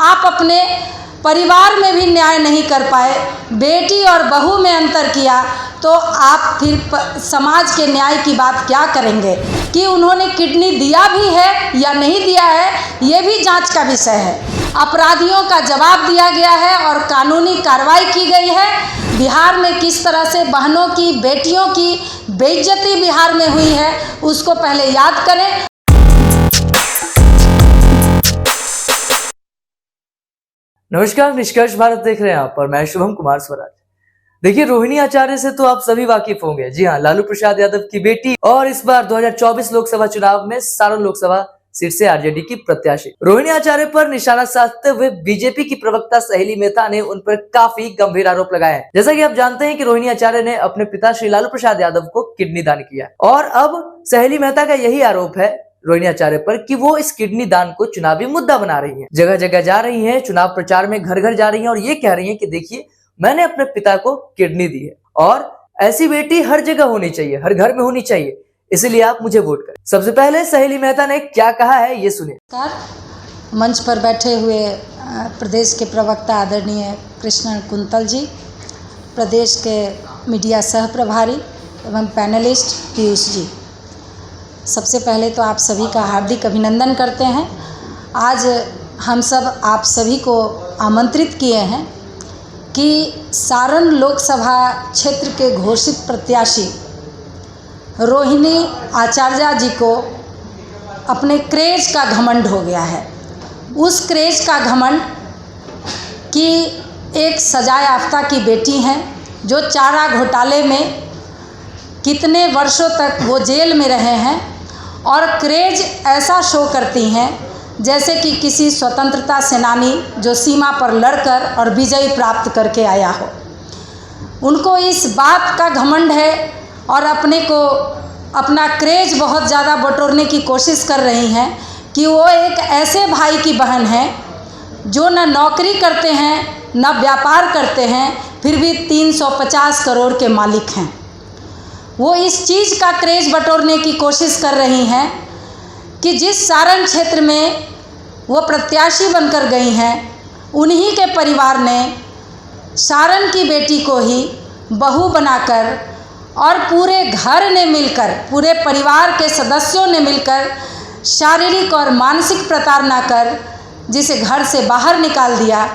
आप अपने परिवार में भी न्याय नहीं कर पाए, बेटी और बहू में अंतर किया, तो आप फिर समाज के न्याय की बात क्या करेंगे? कि उन्होंने किडनी दिया भी है या नहीं दिया है, ये भी जांच का विषय है। अपराधियों का जवाब दिया गया है और कानूनी कार्रवाई की गई है। बिहार में किस तरह से बहनों की, बेटियों की बेइज्जती बिहार में हुई है, उसको पहले याद करें। नमस्कार, निष्कर्ष भारत देख रहे हैं आप और मैं शुभम कुमार स्वराज। देखिए, रोहिणी आचार्य से तो आप सभी वाकिफ होंगे। जी हाँ, लालू प्रसाद यादव की बेटी और इस बार 2024 लोकसभा चुनाव में सारण लोकसभा सीट से आरजेडी की प्रत्याशी रोहिणी आचार्य पर निशाना साधते हुए बीजेपी की प्रवक्ता सहेली मेहता ने उन पर काफी गंभीर आरोप लगाए हैं। जैसा कि आप जानते हैं कि रोहिणी आचार्य ने अपने पिता श्री लालू प्रसाद यादव को किडनी दान किया और अब सहेली मेहता का यही आरोप है रोहिणी आचार्य पर कि वो इस किडनी दान को चुनावी मुद्दा बना रही हैं। जगह जगह जा रही हैं, चुनाव प्रचार में घर घर जा रही हैं और ये कह रही हैं कि देखिए, मैंने अपने पिता को किडनी दी है और ऐसी बेटी हर जगह होनी चाहिए, हर घर में होनी चाहिए, इसलिए आप मुझे वोट करें। सबसे पहले सहेली मेहता ने क्या कहा है, ये सुनिए। मंच पर बैठे हुए प्रदेश के प्रवक्ता आदरणीय कृष्ण कुंतल जी, प्रदेश के मीडिया सह प्रभारी एवं पैनलिस्ट पीयूष जी, सबसे पहले तो आप सभी का हार्दिक अभिनंदन करते हैं। आज हम सब आप सभी को आमंत्रित किए हैं कि सारण लोकसभा क्षेत्र के घोषित प्रत्याशी रोहिणी आचार्य जी को अपने क्रेज का घमंड हो गया है। उस क्रेज का घमंड कि एक सजा याफ्ता की बेटी हैं जो चारा घोटाले में कितने वर्षों तक वो जेल में रहे हैं और क्रेज ऐसा शो करती हैं जैसे कि किसी स्वतंत्रता सेनानी जो सीमा पर लड़कर और विजय प्राप्त करके आया हो। उनको इस बात का घमंड है और अपना क्रेज बहुत ज़्यादा बटोरने की कोशिश कर रही हैं कि वो एक ऐसे भाई की बहन है जो न नौकरी करते हैं न व्यापार करते हैं, फिर भी 350 करोड़ के मालिक हैं। वो इस चीज़ का क्रेज बटोरने की कोशिश कर रही हैं कि जिस सारण क्षेत्र में वो प्रत्याशी बनकर गई हैं, उन्हीं के परिवार ने सारण की बेटी को ही बहू बनाकर और पूरे घर ने मिलकर, पूरे परिवार के सदस्यों ने मिलकर शारीरिक और मानसिक प्रताड़ना कर जिसे घर से बाहर निकाल दिया।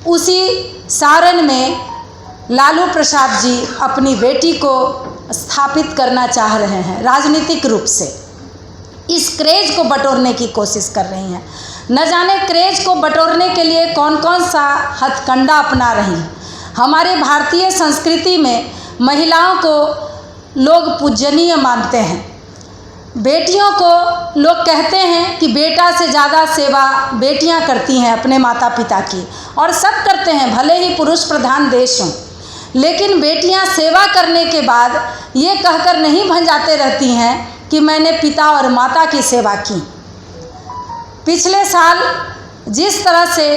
उसी सारण में लालू प्रसाद जी अपनी बेटी को स्थापित करना चाह रहे हैं, राजनीतिक रूप से इस क्रेज को बटोरने की कोशिश कर रही हैं। न जाने क्रेज को बटोरने के लिए कौन कौन सा हथकंडा अपना रही हैं। हमारे भारतीय संस्कृति में महिलाओं को लोग पूजनीय मानते हैं। बेटियों को लोग कहते हैं कि बेटा से ज़्यादा सेवा बेटियां करती हैं अपने माता पिता की, और सब करते हैं, भले ही पुरुष प्रधान देश हों। लेकिन बेटियां सेवा करने के बाद ये कहकर नहीं भंजाते रहती हैं कि मैंने पिता और माता की सेवा की। पिछले साल जिस तरह से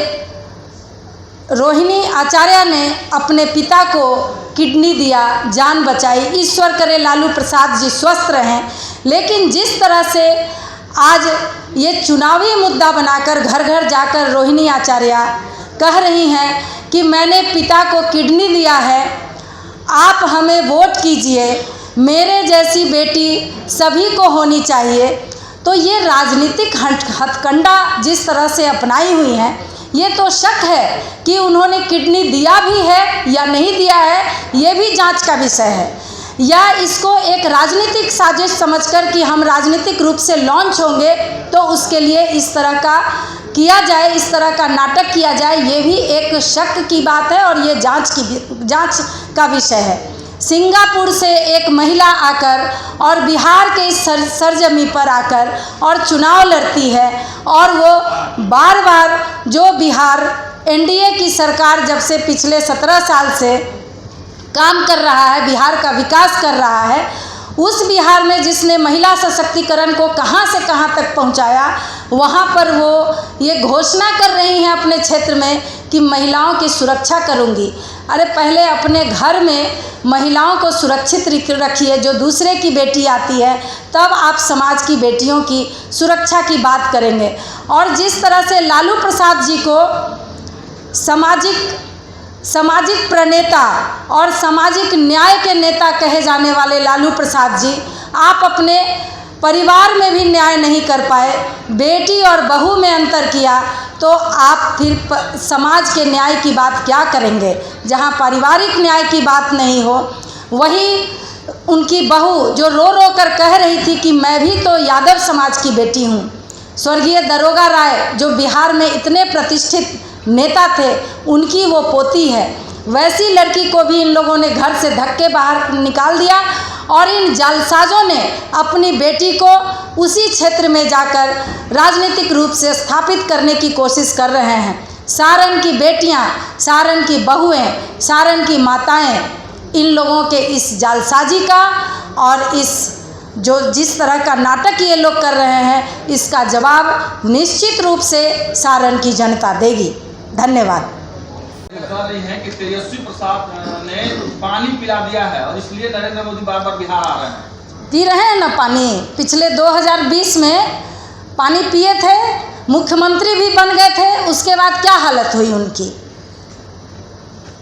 रोहिणी आचार्य ने अपने पिता को किडनी दिया, जान बचाई, ईश्वर करे लालू प्रसाद जी स्वस्थ रहें, लेकिन जिस तरह से आज ये चुनावी मुद्दा बनाकर घर घर जाकर रोहिणी आचार्य कह रही हैं कि मैंने पिता को किडनी दिया है, आप हमें वोट कीजिए, मेरे जैसी बेटी सभी को होनी चाहिए, तो ये राजनीतिक हथकंडा जिस तरह से अपनाई हुई हैं, ये तो शक है कि उन्होंने किडनी दिया भी है या नहीं दिया है, ये भी जांच का विषय है। या इसको एक राजनीतिक साजिश समझकर कि हम राजनीतिक रूप से लॉन्च होंगे तो उसके लिए इस तरह का किया जाए, इस तरह का नाटक किया जाए, ये भी एक शक की बात है और ये जांच का विषय है। सिंगापुर से एक महिला आकर और बिहार के इस सरजमी पर आकर और चुनाव लड़ती है और वो बार बार जो बिहार एनडीए की सरकार जब से पिछले 17 साल से काम कर रहा है, बिहार का विकास कर रहा है, उस बिहार में जिसने महिला सशक्तिकरण को कहां से कहां तक पहुंचाया, वहां पर वो ये घोषणा कर रही हैं अपने क्षेत्र में कि महिलाओं की सुरक्षा करूंगी। अरे पहले अपने घर में महिलाओं को सुरक्षित रखिए, जो दूसरे की बेटी आती है तब आप समाज की बेटियों की सुरक्षा की बात करेंगे। और जिस तरह से लालू प्रसाद जी को सामाजिक प्रणेता और सामाजिक न्याय के नेता कहे जाने वाले लालू प्रसाद जी, आप अपने परिवार में भी न्याय नहीं कर पाए, बेटी और बहू में अंतर किया, तो आप फिर समाज के न्याय की बात क्या करेंगे। जहां पारिवारिक न्याय की बात नहीं हो, वही उनकी बहू जो रो रो कर कह रही थी कि मैं भी तो यादव समाज की बेटी हूं। स्वर्गीय दरोगा राय जो बिहार में इतने प्रतिष्ठित नेता थे, उनकी वो पोती है। वैसी लड़की को भी इन लोगों ने घर से धक्के बाहर निकाल दिया और इन जालसाजों ने अपनी बेटी को उसी क्षेत्र में जाकर राजनीतिक रूप से स्थापित करने की कोशिश कर रहे हैं। सारण की बेटियां, सारण की बहुएं, सारण की माताएं इन लोगों के इस जालसाजी का और जिस तरह का नाटक ये लोग कर रहे हैं, इसका जवाब निश्चित रूप से सारण की जनता देगी। धन्यवाद। कह रही है कि तेजस्वी प्रसाद ने पानी पिला दिया है और इसलिए नरेंद्र मोदी बार बार बिहार आ रहे हैं। पी रहे हैं ना पानी। पिछले 2020 में पानी पिए थे, मुख्यमंत्री भी बन गए थे, उसके बाद क्या हालत हुई उनकी।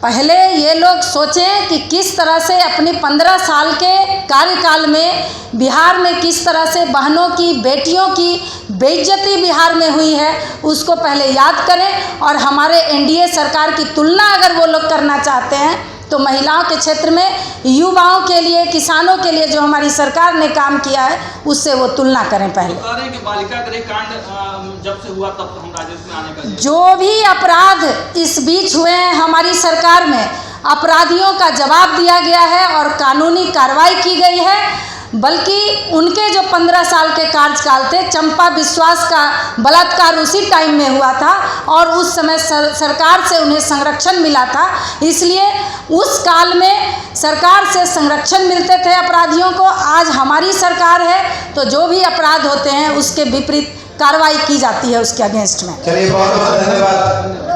पहले ये लोग सोचें कि किस तरह से अपनी 15 साल के कार्यकाल में बिहार में किस तरह से बहनों की, बेटियों की बेइज्जती बिहार में हुई है, उसको पहले याद करें। और हमारे एनडीए सरकार की तुलना अगर वो लोग करना चाहते हैं तो महिलाओं के क्षेत्र में, युवाओं के लिए, किसानों के लिए जो हमारी सरकार ने काम किया है, उससे वो तुलना करें पहले। तो कह रहे हैं कि बालिका गृह कांड जब से हुआ तब तो हम राजस्व में आने का जो भी अपराध इस बीच हुए हैं हमारी सरकार में, अपराधियों का जवाब दिया गया है और कानूनी कार्रवाई की गई है। बल्कि उनके जो 15 साल के कार्यकाल थे, चंपा विश्वास का बलात्कार उसी टाइम में हुआ था और उस समय सरकार से उन्हें संरक्षण मिला था। इसलिए उस काल में सरकार से संरक्षण मिलते थे अपराधियों को। आज हमारी सरकार है तो जो भी अपराध होते हैं उसके विपरीत कार्रवाई की जाती है उसके अगेंस्ट में। चलिए बहुत बहुत धन्यवाद।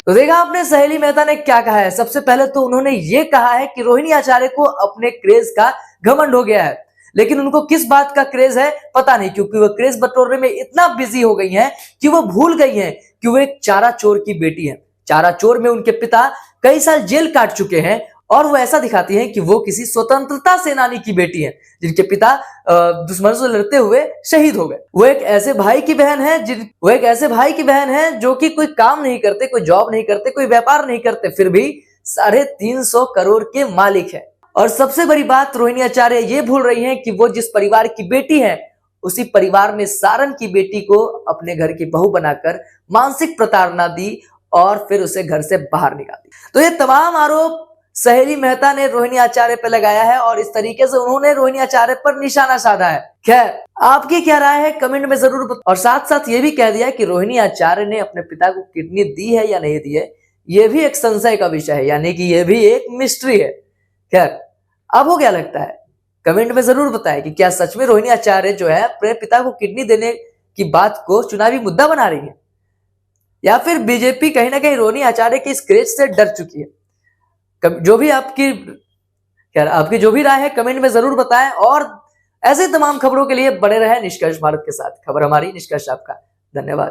तो देखा आपने सहेली मेहता ने क्या कहा है। सबसे पहले तो उन्होंने ये कहा है कि रोहिणी आचार्य को अपने क्रेज का घमंड हो गया है, लेकिन उनको किस बात का क्रेज है पता नहीं, क्योंकि वो क्रेज बटोरने में इतना बिजी हो गई हैं कि वो भूल गई हैं कि वो एक चारा चोर की बेटी है। चारा चोर में उनके पिता कई साल जेल काट चुके हैं और वो ऐसा दिखाती हैं कि वो किसी स्वतंत्रता सेनानी की बेटी है जिनके पिता दुश्मनों से लड़ते हुए शहीद हो गए। वो एक ऐसे भाई की बहन है जो कि कोई काम नहीं करते, कोई जॉब नहीं करते, कोई व्यापार नहीं करते, फिर भी 350 करोड़ के मालिक है। और सबसे बड़ी बात, रोहिणी आचार्य ये भूल रही हैं कि वो जिस परिवार की बेटी है, उसी परिवार में सारण की बेटी को अपने घर की बहू बनाकर मानसिक प्रताड़ना दी और फिर उसे घर से बाहर निकाल दी। तो ये तमाम आरोप सहेली मेहता ने रोहिणी आचार्य पर लगाया है और इस तरीके से उन्होंने रोहिणी आचार्य पर निशाना साधा है। खैर, आपकी क्या राय है कमेंट में जरूर बताओ। और साथ साथ ये भी कह दिया कि रोहिणी आचार्य ने अपने पिता को किडनी दी है या नहीं दी है, ये भी एक संशय का विषय है, यानी कि ये भी एक मिस्ट्री है। खैर, आपको क्या लगता है कमेंट में जरूर बताएं कि क्या सच में रोहिणी आचार्य जो है अपने पिता को किडनी देने की बात को चुनावी मुद्दा बना रही है, या फिर बीजेपी कहीं ना कहीं रोहिणी आचार्य के इस क्रेज से डर चुकी है। जो भी आपकी जो भी राय है कमेंट में जरूर बताएं और ऐसे तमाम खबरों के लिए बने रहे निष्कर्ष भारत के साथ। खबर हमारी, निष्कर्ष आपका। धन्यवाद।